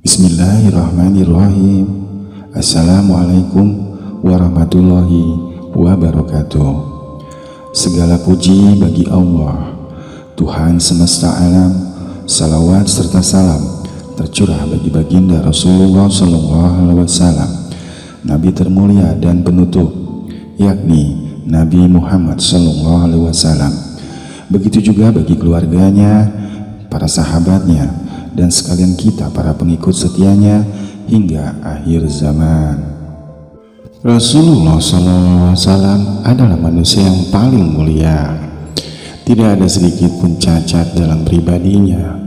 Bismillahirrahmanirrahim. Assalamualaikum warahmatullahi wabarakatuh. Segala puji bagi Allah, Tuhan semesta alam. Salawat serta salam tercurah bagi baginda Rasulullah SAW, Nabi termulia dan penutup, yakni Nabi Muhammad SAW. Begitu juga bagi keluarganya, para sahabatnya, dan sekalian kita para pengikut setianya hingga akhir zaman. Rasulullah SAW adalah manusia yang paling mulia. Tidak ada sedikit pun cacat dalam pribadinya.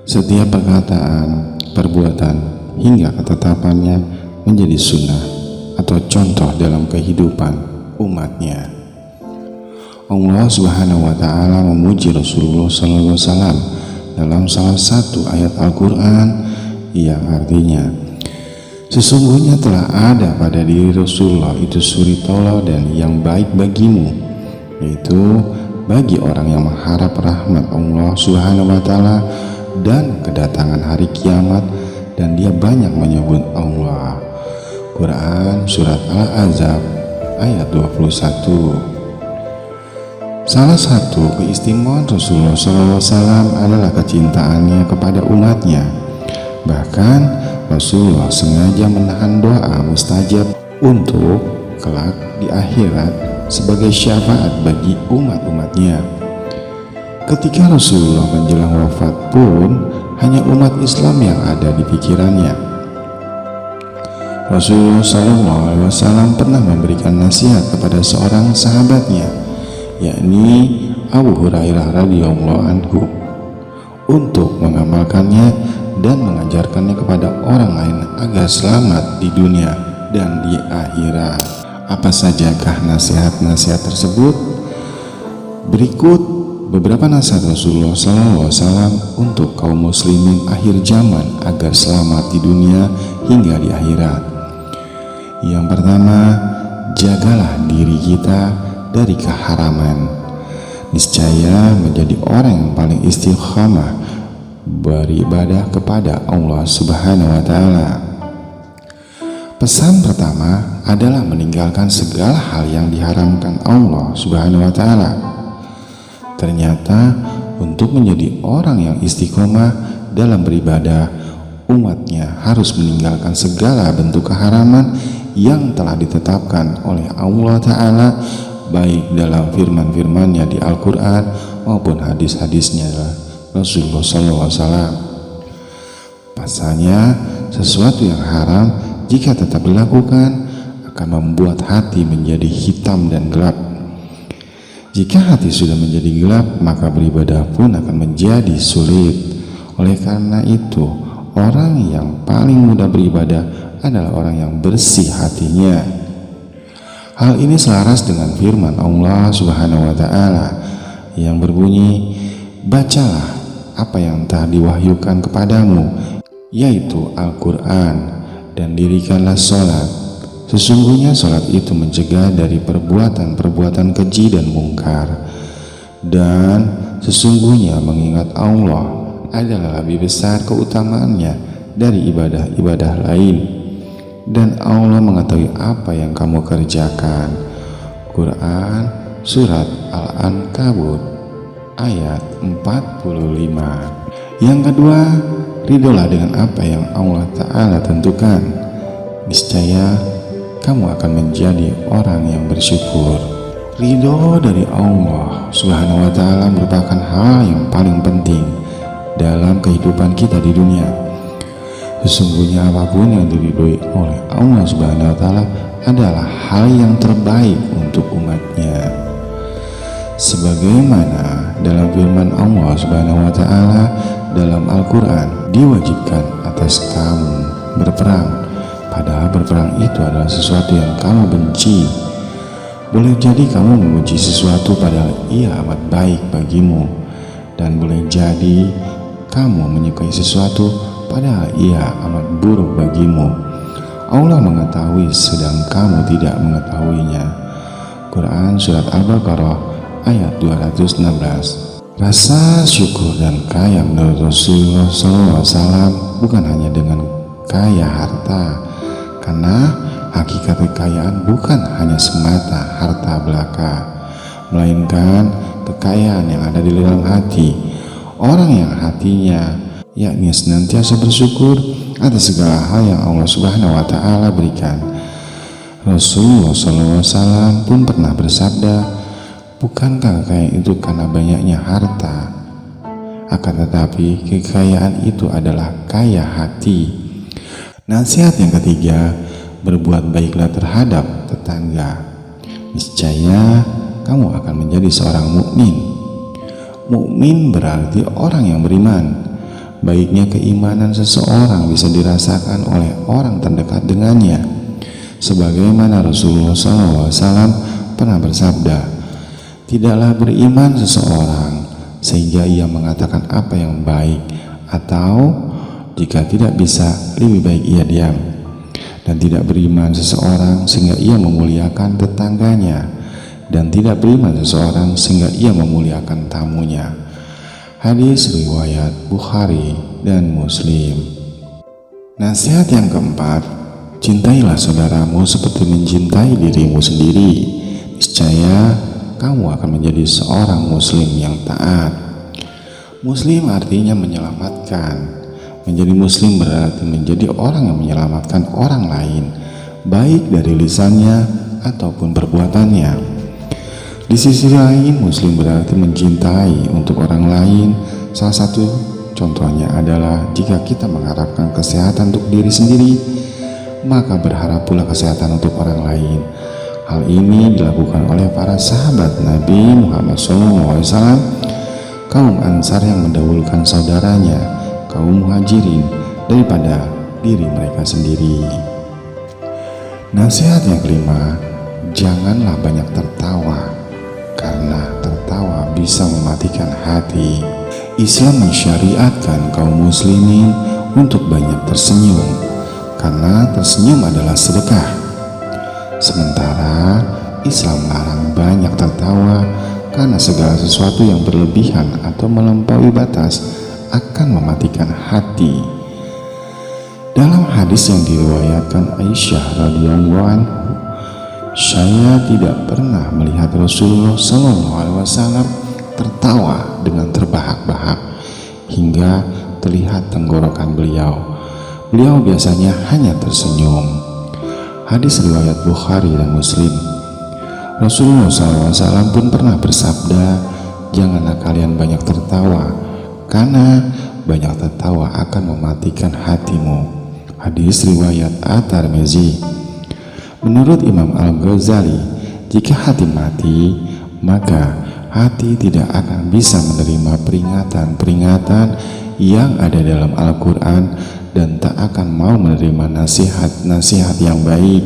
Setiap perkataan, perbuatan, hingga ketetapannya menjadi sunnah atau contoh dalam kehidupan umatnya. Allah Subhanahu wa Ta'ala memuji Rasulullah SAW dalam salah satu ayat Al-Quran yang artinya, sesungguhnya telah ada pada diri Rasulullah itu suri tauladan yang baik bagimu, yaitu bagi orang yang mengharap rahmat Allah Subhanahu wa Ta'ala dan kedatangan hari kiamat, dan dia banyak menyebut Allah. Quran Surat Al-Ahzab ayat 21. Salah satu keistimewaan Rasulullah SAW adalah kecintaannya kepada umatnya. Bahkan Rasulullah sengaja menahan doa mustajab untuk kelak di akhirat sebagai syafaat bagi umat-umatnya. Ketika Rasulullah menjelang wafat pun hanya umat Islam yang ada di pikirannya. Rasulullah SAW pernah memberikan nasihat kepada seorang sahabatnya, yakni Abu Hurairah radhiyallahu anhu, untuk mengamalkannya dan mengajarkannya kepada orang lain agar selamat di dunia dan di akhirat. Apa sajakah nasihat-nasihat tersebut? Berikut beberapa nasihat Rasulullah SAW untuk kaum muslimin akhir zaman agar selamat di dunia hingga di akhirat. Yang pertama, jagalah diri kita dari keharaman. Niscaya menjadi orang yang paling istiqamah beribadah kepada Allah Subhanahu wa Ta'ala. Pesan pertama adalah meninggalkan segala hal yang diharamkan Allah Subhanahu wa Ta'ala. Ternyata untuk menjadi orang yang istiqomah dalam beribadah, umatnya harus meninggalkan segala bentuk keharaman yang telah ditetapkan oleh Allah Ta'ala, baik dalam firman-firmannya di Al-Quran maupun hadis-hadisnya Rasulullah SAW. Pasalnya, sesuatu yang haram jika tetap dilakukan akan membuat hati menjadi hitam dan gelap. Jika hati sudah menjadi gelap, maka beribadah pun akan menjadi sulit. Oleh karena itu, orang yang paling mudah beribadah adalah orang yang bersih hatinya. Hal ini selaras dengan firman Allah Subhanahu wa Ta'ala yang berbunyi, bacalah apa yang telah diwahyukan kepadamu, yaitu Al-Quran, dan dirikanlah sholat. Sesungguhnya sholat itu mencegah dari perbuatan-perbuatan keji dan mungkar, dan sesungguhnya mengingat Allah adalah lebih besar keutamaannya dari ibadah-ibadah lain, dan Allah mengetahui apa yang kamu kerjakan. Quran Surat Al-Ankabut ayat 45. Yang kedua, ridholah dengan apa yang Allah Ta'ala tentukan. Niscaya kamu akan menjadi orang yang bersyukur. Ridho dari Allah Subhanahu wa Ta'ala merupakan hal yang paling penting dalam kehidupan kita di dunia. Sesungguhnya apapun yang diridhoi oleh Allah Subhanahu wa Ta'ala adalah hal yang terbaik untuk umatnya. Sebagaimana dalam firman Allah Subhanahu wa Ta'ala dalam Al-Quran, diwajibkan atas kamu berperang, padahal berperang itu adalah sesuatu yang kamu benci. Boleh jadi kamu membenci sesuatu padahal ia amat baik bagimu, dan boleh jadi kamu menyukai sesuatu padahal ia amat buruk bagimu. Allah mengetahui sedang kamu tidak mengetahuinya. Quran Surat Al-Baqarah ayat 216. Rasa syukur dan kaya menurut Rasulullah SAW bukan hanya dengan kaya harta, karena hakikat kekayaan bukan hanya semata harta belaka, melainkan kekayaan yang ada di dalam hati. Orang yang hatinya yakni senantiasa bersyukur atas segala hal yang Allah Subhanahu wa Ta'ala berikan. Rasulullah SAW pun pernah bersabda, bukankah kekayaan itu karena banyaknya harta, akan tetapi kekayaan itu adalah kaya hati. Nasihat yang ketiga, berbuat baiklah terhadap tetangga, niscaya kamu akan menjadi seorang mukmin. Mukmin berarti orang yang beriman. Baiknya keimanan seseorang bisa dirasakan oleh orang terdekat dengannya, sebagaimana Rasulullah SAW pernah bersabda, tidaklah beriman seseorang sehingga ia mengatakan apa yang baik, atau jika tidak bisa lebih baik ia diam. Dan tidak beriman seseorang sehingga ia memuliakan tetangganya, dan tidak beriman seseorang sehingga ia memuliakan tamunya. Hadis riwayat Bukhari dan Muslim. Nasihat yang keempat, cintailah saudaramu seperti mencintai dirimu sendiri. Niscaya kamu akan menjadi seorang muslim yang taat. Muslim artinya menyelamatkan. Menjadi muslim berarti menjadi orang yang menyelamatkan orang lain, baik dari lisannya ataupun perbuatannya. Di sisi lain, muslim berarti mencintai untuk orang lain. Salah satu contohnya adalah jika kita mengharapkan kesehatan untuk diri sendiri, maka berharap pula kesehatan untuk orang lain. Hal ini dilakukan oleh para sahabat Nabi Muhammad SAW, kaum Ansar yang mendahulukan saudaranya, kaum Muhajirin, daripada diri mereka sendiri. Nasihat yang kelima, janganlah banyak tertawa, karena tertawa bisa mematikan hati. Islam mensyariatkan kaum muslimin untuk banyak tersenyum, karena tersenyum adalah sedekah. Sementara Islam melarang banyak tertawa, karena segala sesuatu yang berlebihan atau melampaui batas akan mematikan hati. Dalam hadis yang diriwayatkan Aisyah radhiyallahu anha, saya tidak pernah melihat Rasulullah SAW tertawa dengan terbahak-bahak hingga terlihat tenggorokan beliau. Beliau biasanya hanya tersenyum. Hadis riwayat Bukhari dan Muslim. Rasulullah SAW pun pernah bersabda, janganlah kalian banyak tertawa, karena banyak tertawa akan mematikan hatimu. Hadis riwayat At-Tirmizi. Menurut Imam Al-Ghazali, jika hati mati, maka hati tidak akan bisa menerima peringatan-peringatan yang ada dalam Al-Quran dan tak akan mau menerima nasihat-nasihat yang baik.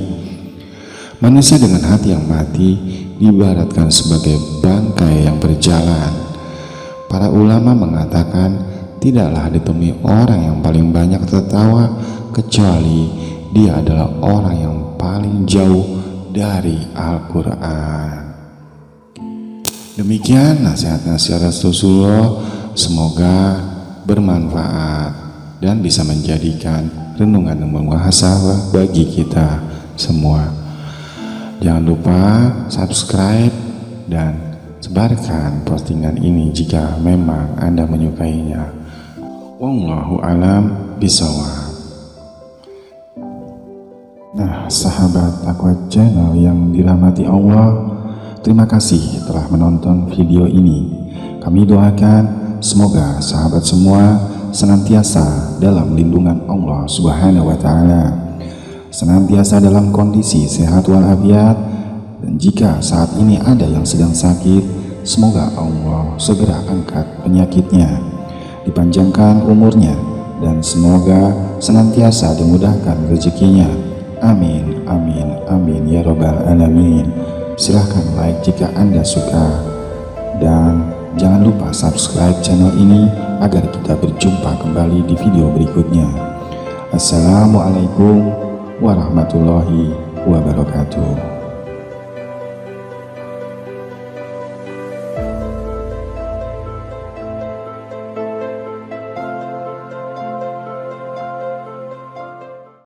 Manusia dengan hati yang mati diibaratkan sebagai bangkai yang berjalan. Para ulama mengatakan tidaklah ditemui orang yang paling banyak tertawa kecuali dia adalah orang yang paling jauh dari Al-Quran. Demikian nasihat-nasihat Rasulullah, semoga bermanfaat dan bisa menjadikan renungan yang bermuhasabah bagi kita semua. Jangan lupa subscribe dan sebarkan postingan ini jika memang Anda menyukainya. Wallahu a'lam bishawab. Nah, sahabat Taqwa Channel yang dirahmati Allah, terima kasih telah menonton video ini. Kami doakan semoga sahabat semua senantiasa dalam lindungan Allah Subhanahu wa Ta'ala, senantiasa dalam kondisi sehat walafiat, dan jika saat ini ada yang sedang sakit, semoga Allah segera angkat penyakitnya, dipanjangkan umurnya, dan semoga senantiasa dimudahkan rezekinya. Amin, amin, amin ya robbal alamin. Silahkan like jika Anda suka, dan jangan lupa subscribe channel ini agar kita berjumpa kembali di video berikutnya. Assalamualaikum warahmatullahi wabarakatuh.